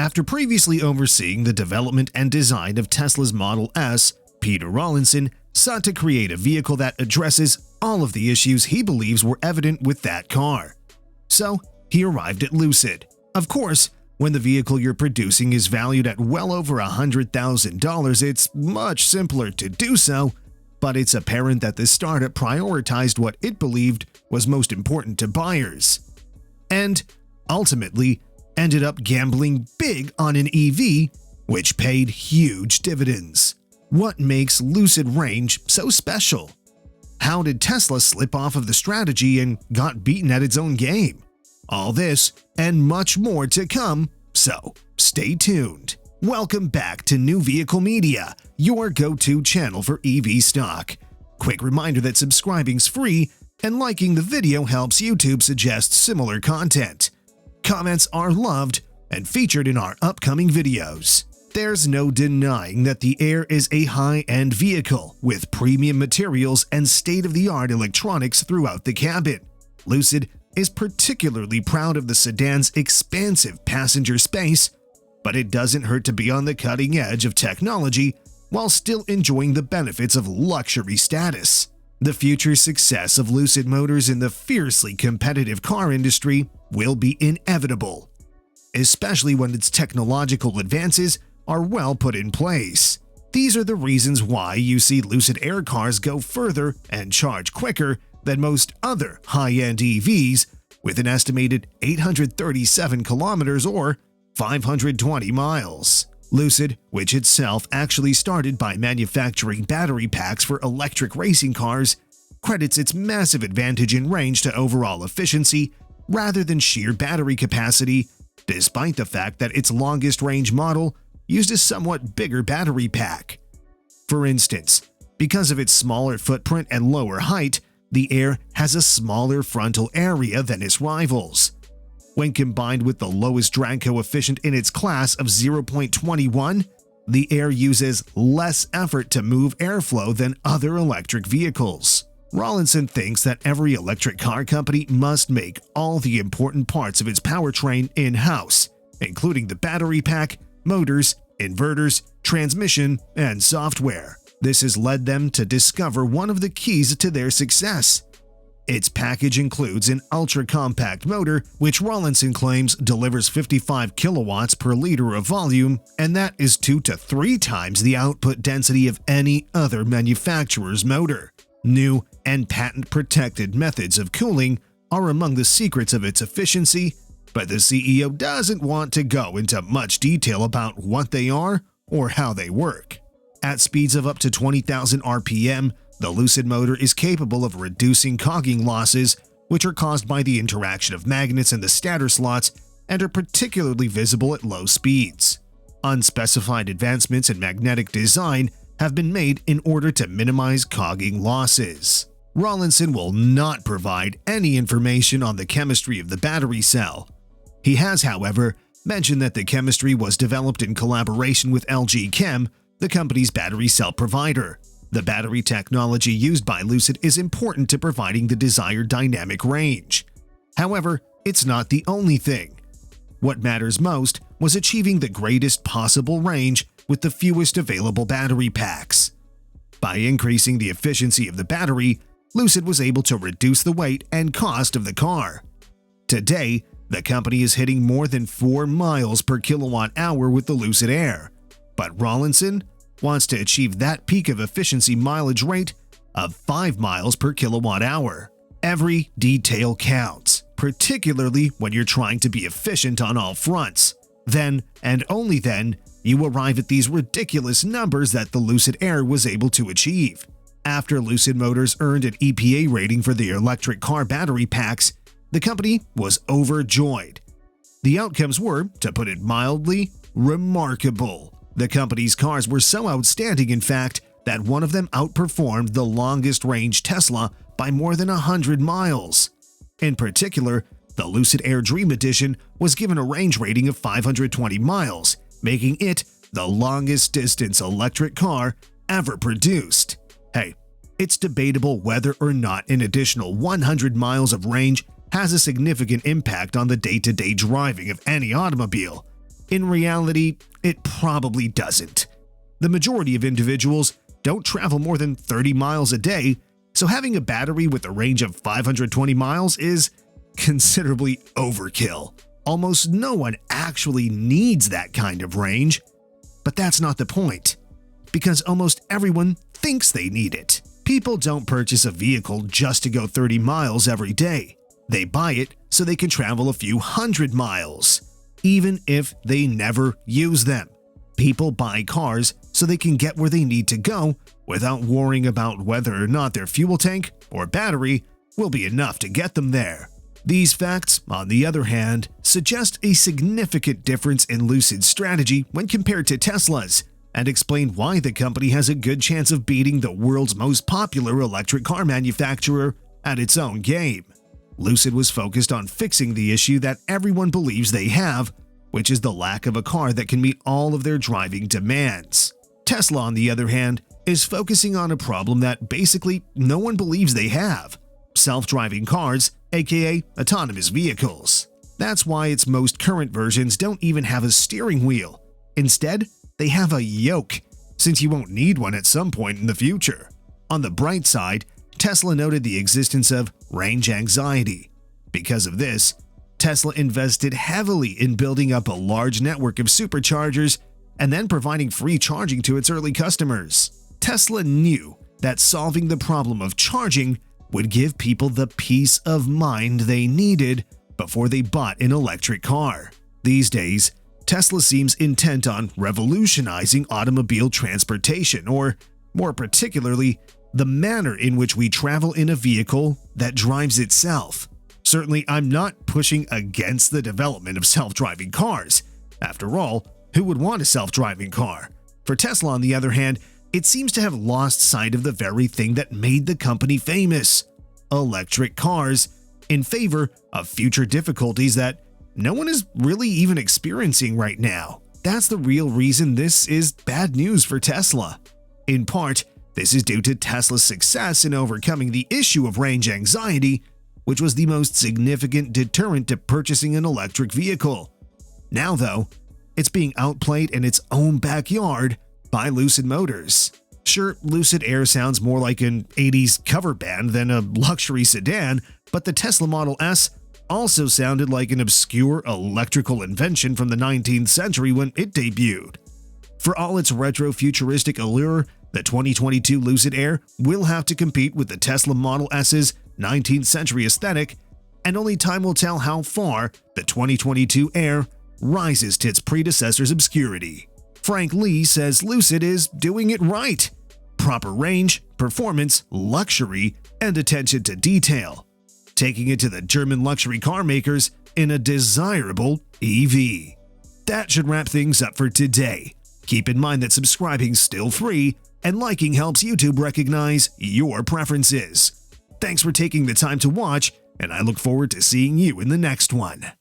After previously overseeing the development and design of Tesla's Model S, Peter Rawlinson sought to create a vehicle that addresses all of the issues he believes were evident with that car. So, he arrived at Lucid. Of course, when the vehicle you're producing is valued at well over $100,000, it's much simpler to do so, but it's apparent that the startup prioritized what it believed was most important to buyers. And, ultimately, ended up gambling big on an EV, which paid huge dividends. What makes Lucid Range so special? How did Tesla slip off of the strategy and got beaten at its own game? All this and much more to come, so stay tuned. Welcome back to New Vehicle Media, your go-to channel for EV stock. Quick reminder that subscribing's free and liking the video helps YouTube suggest similar content. Comments are loved and featured in our upcoming videos. There's no denying that the Air is a high-end vehicle with premium materials and state-of-the-art electronics throughout the cabin. Lucid is particularly proud of the sedan's expansive passenger space, but it doesn't hurt to be on the cutting edge of technology while still enjoying the benefits of luxury status. The future success of Lucid Motors in the fiercely competitive car industry will be inevitable, especially when its technological advances are well put in place. These are the reasons why you see Lucid Air cars go further and charge quicker than most other high-end EVs, with an estimated 837 kilometers or 520 miles. Lucid, which itself actually started by manufacturing battery packs for electric racing cars, credits its massive advantage in range to overall efficiency rather than sheer battery capacity, despite the fact that its longest range model used a somewhat bigger battery pack. For instance, because of its smaller footprint and lower height, the Air has a smaller frontal area than its rivals. When combined with the lowest drag coefficient in its class of 0.21, the Air uses less effort to move airflow than other electric vehicles. Rawlinson thinks that every electric car company must make all the important parts of its powertrain in-house, including the battery pack, motors, inverters, transmission, and software. This has led them to discover one of the keys to their success. Its package includes an ultra-compact motor, which Rawlinson claims delivers 55 kilowatts per liter of volume, and that is 2 to 3 times the output density of any other manufacturer's motor. New and patent-protected methods of cooling are among the secrets of its efficiency, but the CEO doesn't want to go into much detail about what they are or how they work. At speeds of up to 20,000 RPM, the Lucid motor is capable of reducing cogging losses, which are caused by the interaction of magnets in the stator slots and are particularly visible at low speeds. Unspecified advancements in magnetic design have been made in order to minimize cogging losses. Rawlinson will not provide any information on the chemistry of the battery cell. He has, however, mentioned that the chemistry was developed in collaboration with LG Chem, the company's battery cell provider. The battery technology used by Lucid is important to providing the desired dynamic range. However, it's not the only thing. What matters most was achieving the greatest possible range with the fewest available battery packs. By increasing the efficiency of the battery, Lucid was able to reduce the weight and cost of the car. Today, the company is hitting more than 4 miles per kilowatt hour with the Lucid Air, but Rawlinson wants to achieve that peak of efficiency mileage rate of 5 miles per kilowatt hour. Every detail counts, particularly when you're trying to be efficient on all fronts. Then, and only then, you arrive at these ridiculous numbers that the Lucid Air was able to achieve. After Lucid Motors earned an EPA rating for their electric car battery packs, the company was overjoyed. The outcomes were, to put it mildly, remarkable. The company's cars were so outstanding, in fact, that one of them outperformed the longest-range Tesla by more than 100 miles. In particular, the Lucid Air Dream Edition was given a range rating of 520 miles, making it the longest-distance electric car ever produced. Hey, it's debatable whether or not an additional 100 miles of range has a significant impact on the day-to-day driving of any automobile, In reality, it probably doesn't. The majority of individuals don't travel more than 30 miles a day, so having a battery with a range of 520 miles is considerably overkill. Almost no one actually needs that kind of range. But that's not the point, because almost everyone thinks they need it. People don't purchase a vehicle just to go 30 miles every day. They buy it so they can travel a few hundred miles, even if they never use them. People buy cars so they can get where they need to go without worrying about whether or not their fuel tank or battery will be enough to get them there. These facts, on the other hand, suggest a significant difference in Lucid's strategy when compared to Tesla's, and explain why the company has a good chance of beating the world's most popular electric car manufacturer at its own game. Lucid was focused on fixing the issue that everyone believes they have, which is the lack of a car that can meet all of their driving demands. Tesla, on the other hand, is focusing on a problem that basically no one believes they have: self-driving cars, aka autonomous vehicles. That's why its most current versions don't even have a steering wheel. Instead, they have a yoke, since you won't need one at some point in the future. On the bright side, Tesla noted the existence of range anxiety. Because of this, Tesla invested heavily in building up a large network of superchargers and then providing free charging to its early customers. Tesla knew that solving the problem of charging would give people the peace of mind they needed before they bought an electric car. These days, Tesla seems intent on revolutionizing automobile transportation, or more particularly, the manner in which we travel in a vehicle that drives itself. Certainly, I'm not pushing against the development of self-driving cars. After all, who would want a self-driving car? For Tesla, on the other hand, it seems to have lost sight of the very thing that made the company famous: electric cars, in favor of future difficulties that no one is really even experiencing right now. That's the real reason this is bad news for Tesla. In part, this is due to Tesla's success in overcoming the issue of range anxiety, which was the most significant deterrent to purchasing an electric vehicle. Now, though, it's being outplayed in its own backyard by Lucid Motors. Sure, Lucid Air sounds more like an 80s cover band than a luxury sedan, but the Tesla Model S also sounded like an obscure electrical invention from the 19th century when it debuted. For all its retro-futuristic allure, the 2022 Lucid Air will have to compete with the Tesla Model S's 19th century aesthetic, and only time will tell how far the 2022 Air rises to its predecessor's obscurity. Frank Lee says Lucid is doing it right: proper range, performance, luxury, and attention to detail, taking it to the German luxury car makers in a desirable EV. That should wrap things up for today. Keep in mind that subscribing's still free, and liking helps YouTube recognize your preferences. Thanks for taking the time to watch, and I look forward to seeing you in the next one.